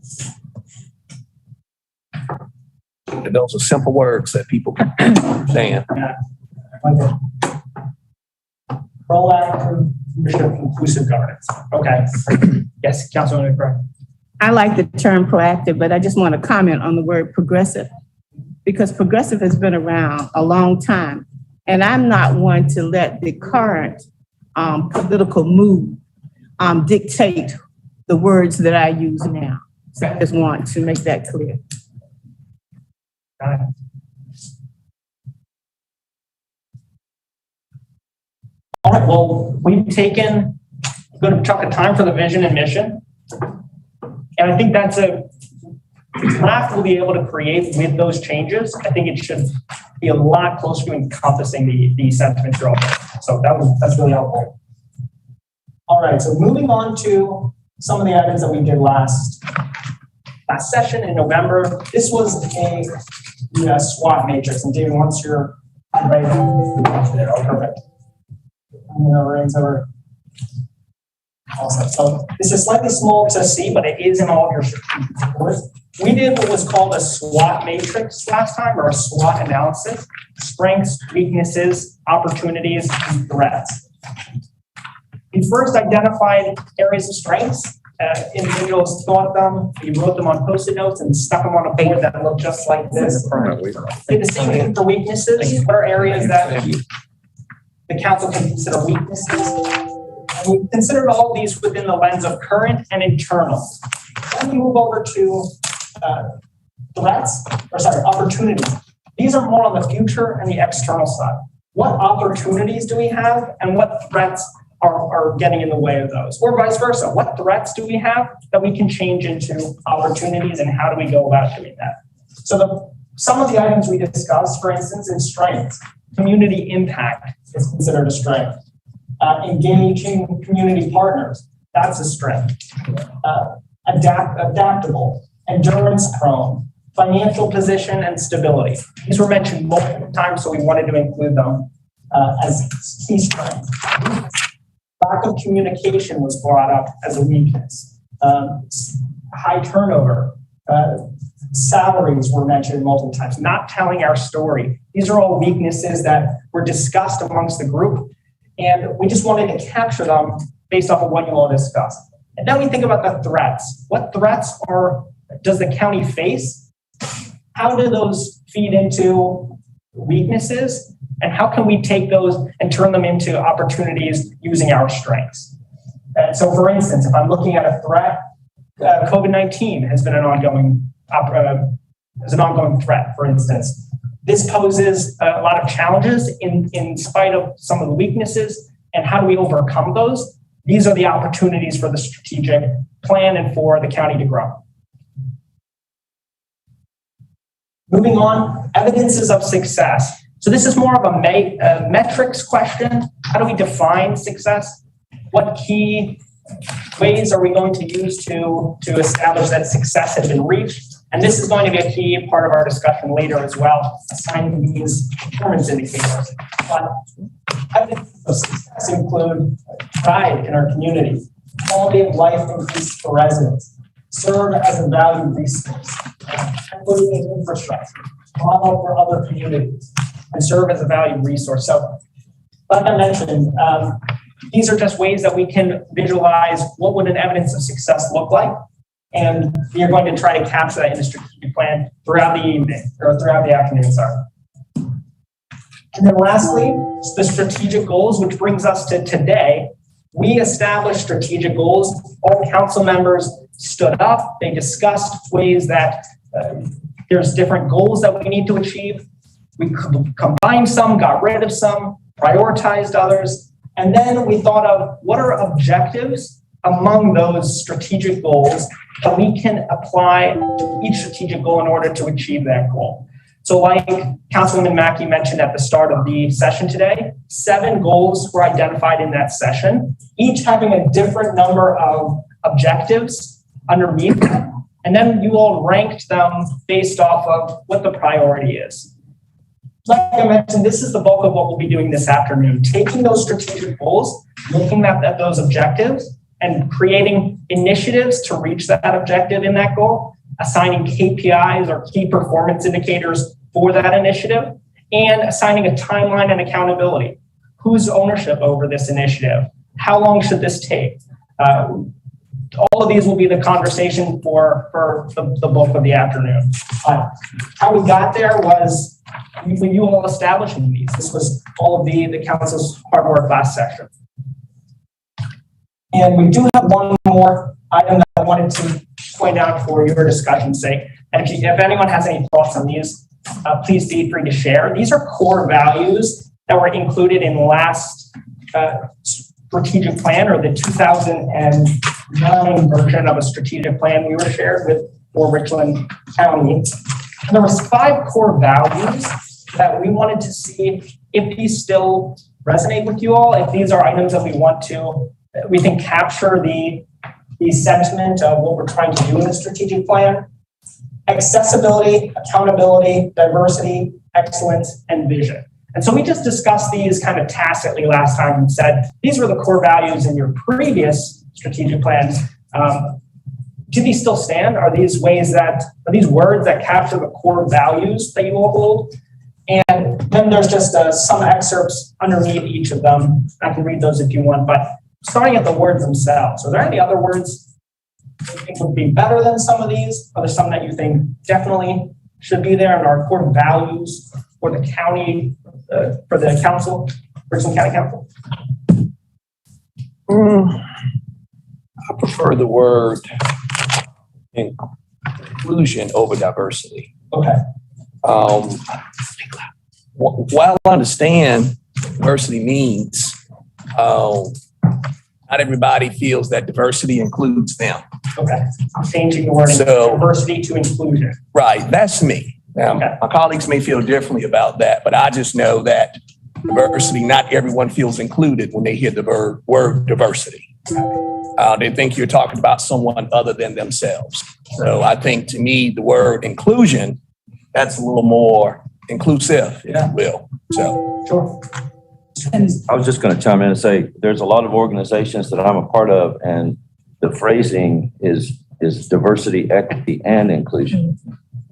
And those are simple words that people can understand. Yeah. Okay. Proactive leadership, inclusive governance. Okay. Yes, Councilwoman McBride. I like the term proactive, but I just want to comment on the word progressive, because progressive has been around a long time. And I'm not one to let the current political mood dictate the words that I use now. So I just want to make that clear. Got it. All right, well, we've taken a good chunk of time for the vision and mission. And I think that's a draft we'll be able to create with those changes. I think it should be a lot closer to encompassing the sentiments you're all doing. So that's really helpful. All right, so moving on to some of the items that we did last session in November. This was the SWAT matrix. And David, once you're ready, perfect. I'm going to raise over. Awesome. So this is slightly small to see, but it is in all of your strategic reports. We did what was called a SWAT matrix last time, or a SWAT analysis: strengths, weaknesses, opportunities, and threats. We first identified areas of strengths. Individuals thought them, we wrote them on Post-it notes and stuck them on a board that looked just like this. Did the same thing for weaknesses. What are areas that the council can consider weaknesses? And we considered all of these within the lens of current and internal. Then we move over to opportunities. These are more on the future and the external side. What opportunities do we have, and what threats are getting in the way of those? Or vice versa, what threats do we have that we can change into opportunities, and how do we go about doing that? So some of the items we discussed, for instance, in strengths, community impact is considered a strength. Engaging community partners, that's a strength. Adaptable, endurance prone, financial position, and stability. These were mentioned multiple times, so we wanted to include them as key strengths. Lack of communication was brought up as a weakness. high turnover, salaries were mentioned multiple times, not telling our story. These are all weaknesses that were discussed amongst the group, and we just wanted to capture them based off of what you all discussed. And then we think about the threats. What threats does the county face? How do those feed into weaknesses? And how can we take those and turn them into opportunities using our strengths? And so, for instance, if I'm looking at a threat, COVID-19 has been an ongoing threat, for instance. This poses a lot of challenges in spite of some of the weaknesses. And how do we overcome those? These are the opportunities for the strategic plan and for the county to grow. Moving on, evidences of success. So this is more of a metrics question. How do we define success? What key ways are we going to use to establish that success has been reached? And this is going to be a key part of our discussion later as well, assigning these performance indicators. But evidences of success include pride in our community, quality of life increase for residents, serve as a valued resource, equity in infrastructure, model for other communities, and serve as a valued resource. So, like I mentioned, these are just ways that we can visualize what would an evidence of success look like. And we are going to try to capture that in the strategic plan throughout the evening, or throughout the afternoon, sorry. And then lastly, the strategic goals, which brings us to today. We established strategic goals. All council members stood up. They discussed ways that there's different goals that we need to achieve. We combined some, got rid of some, prioritized others. And then we thought of what are objectives among those strategic goals that we can apply to each strategic goal in order to achieve that goal. So like Councilwoman Mackey mentioned at the start of the session today, 7 goals were identified in that session, each having a different number of objectives underneath them. And then you all ranked them based off of what the priority is. Like I mentioned, this is the bulk of what we'll be doing this afternoon, taking those strategic goals, looking at those objectives, and creating initiatives to reach that objective in that goal, assigning KPIs or key performance indicators for that initiative, and assigning a timeline and accountability. Whose ownership over this initiative? How long should this take? All of these will be the conversation for the bulk of the afternoon. How we got there was you all establishing these. This was all of the council's hard work last session. And we do have one more item that I wanted to point out for your discussion's sake. And if anyone has any thoughts on these, please be free to share. These are core values that were included in the last strategic plan, or the 2009 version of a strategic plan we were shared with for Richland County. And there was 5 core values that we wanted to see if these still resonate with you all, if these are items that we can capture the sentiment of what we're trying to do in the strategic plan. Accessibility, accountability, diversity, excellence, and vision. And so we just discussed these kind of tacitly last time and said, these were the core values in your previous strategic plans. Do these still stand? Are these words that capture the core values that you all hold? And then there's just some excerpts underneath each of them. I can read those if you want, but starting at the words themselves, are there any other words you think would be better than some of these? Are there some that you think definitely should be there and are core values for the county, for the council, Richland County Council? I prefer the word inclusion over diversity. Okay. While I understand diversity means, not everybody feels that diversity includes them. Okay, I'm changing the word diversity to inclusion. Right, that's me. Now, my colleagues may feel differently about that, but I just know that diversity, not everyone feels included when they hear the word diversity. They think you're talking about someone other than themselves. So I think, to me, the word inclusion, that's a little more inclusive, if you will. So, sure. I was just going to chime in and say there's a lot of organizations that I'm a part of, and the phrasing is diversity, equity, and inclusion.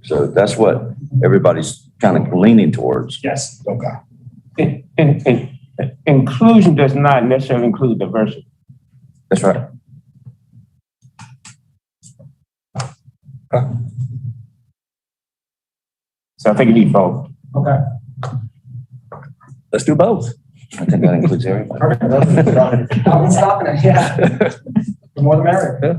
So that's what everybody's kind of leaning towards. Yes. Okay. Inclusion does not necessarily include diversity. That's right. So I think you need both. Okay. Let's do both. I think that includes everybody. I'm stopping it, yeah. The more the merrier.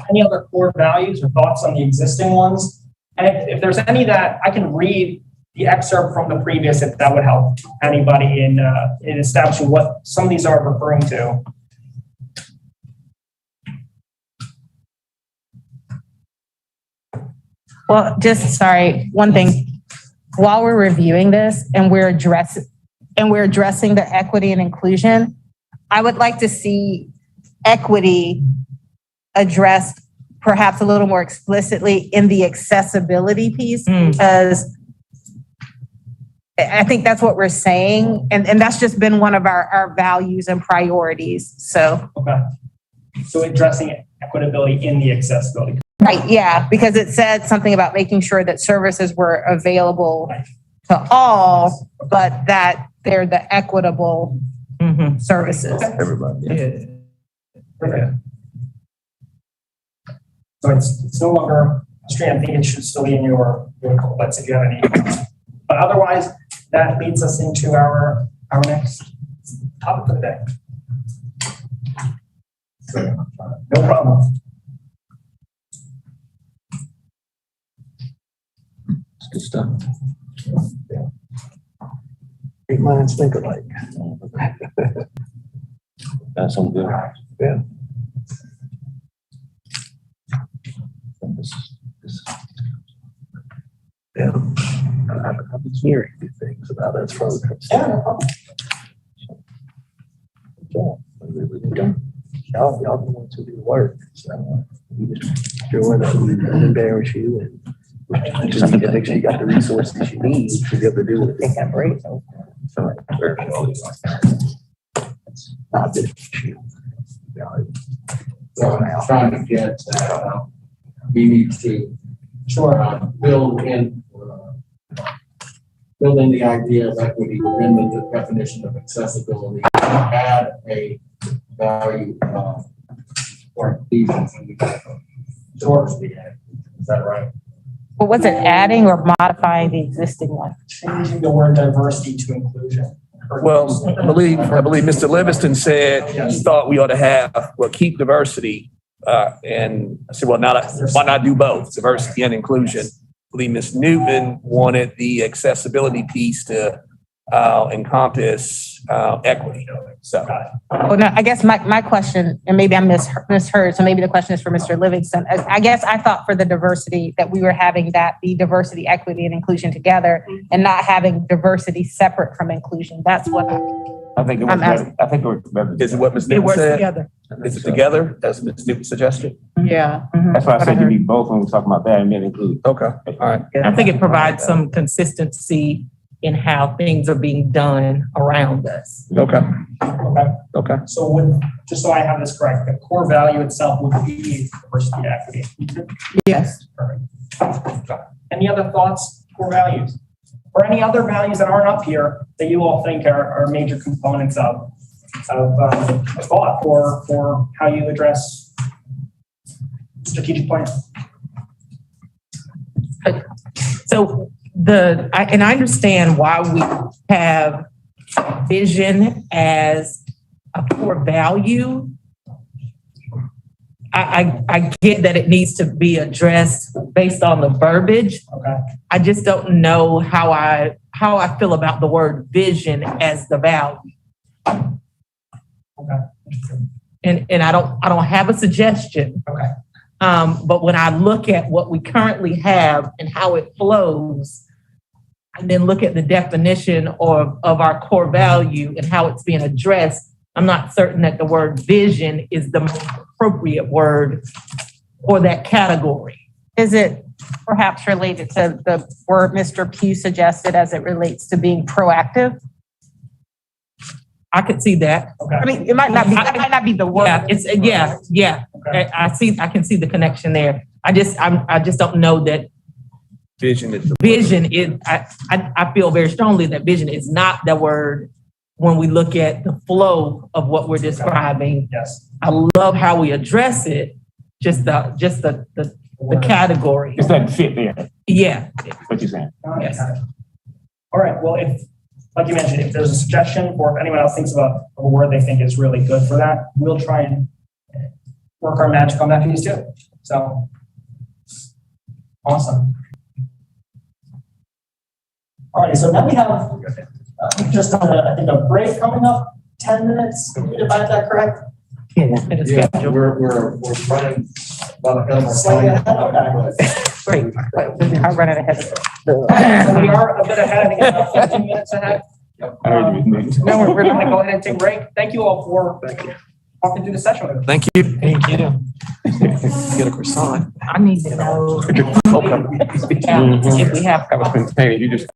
Any other core values or thoughts on the existing ones? And if there's any that I can read the excerpt from the previous, if that would help anybody in establishing what some of these are referring to. Well, just, sorry, one thing. While we're reviewing this and we're addressing the equity and inclusion, I would like to see equity addressed perhaps a little more explicitly in the accessibility piece, because I think that's what we're saying. And that's just been one of our values and priorities, so. Okay. So addressing equitability in the accessibility. Right, yeah, because it said something about making sure that services were available to all, but that they're the equitable services. Everybody. Yeah. Okay. So it's no longer a stream. I think it should still be in your booklets if you have any. But otherwise, that leads us into our next topic for the day. No problem. Good stuff. Great minds think alike. That's some good. Yeah. Yeah. I've been hearing good things about us from y'all the ones who do the work. So we just sure that we don't embarrass you and just need to make sure you got the resources you need to be able to do what they have right. Not this issue. So I'm trying to get, we need to build in the idea of equity within the definition of accessibility, add a value for inclusion. Is that right? But was it adding or modifying the existing one? Changing the word diversity to inclusion. Well, I believe Mr. Livingston said he thought we ought to have, keep diversity. And I said, why not do both, diversity and inclusion? I believe Ms. Newton wanted the accessibility piece to encompass equity. So, Well, no, I guess my question, and maybe I misheard, so maybe the question is for Mr. Livingston. I guess I thought for the diversity that we were having that be diversity, equity, and inclusion together, and not having diversity separate from inclusion. That's what I think it was better. I think it was better. is it what Ms. it Newton works said? together. Is it together, as Ms. Newton suggested? Yeah. That's why I said you need both when we talk about that and then include. Okay, all right. I think it provides some consistency in how things are being done around us. Okay. Okay. So just so I have this correct, the core value itself would be diversity, equity. Yes. Perfect. Any other thoughts, core values? Or any other values that aren't up here that you all think are major components of thought for how you address strategic plan? So and I understand why we have vision as a core value. I get that it needs to be addressed based on the verbiage. Okay. I just don't know how I feel about the word vision as the value. Okay. And I don't have a suggestion. Okay. But when I look at what we currently have and how it flows, and then look at the definition of our core value and how it's being addressed, I'm not certain that the word vision is the most appropriate word for that category. Is it perhaps related to the word Mr. Pugh suggested as it relates to being proactive? I could see that. I mean, it might not be the word. Yeah, it's, yeah. I can see the connection there. I just don't know that Vision is. vision is, I feel very strongly that vision is not the word when we look at the flow of what we're describing. Yes. I love how we address it, just the category. It's that fit there, Yeah. what you're saying. Yes. All right, well, if, like you mentioned, if there's a suggestion or if anyone else thinks of a word they think is really good for that, we'll try and work our magic on that piece too. So, awesome. All right, so now we have just I think a break coming up, 10 minutes, if I have that correct? Yeah, we're running about a Slightly ahead, okay. Great. I'm running ahead. So we are a bit ahead, I think about 15 minutes ahead. Now we're gonna go ahead and take a break. Thank you all for walking through the session with us. Thank you. Thank you. Get a croissant. I need to know Okay. if we have. You just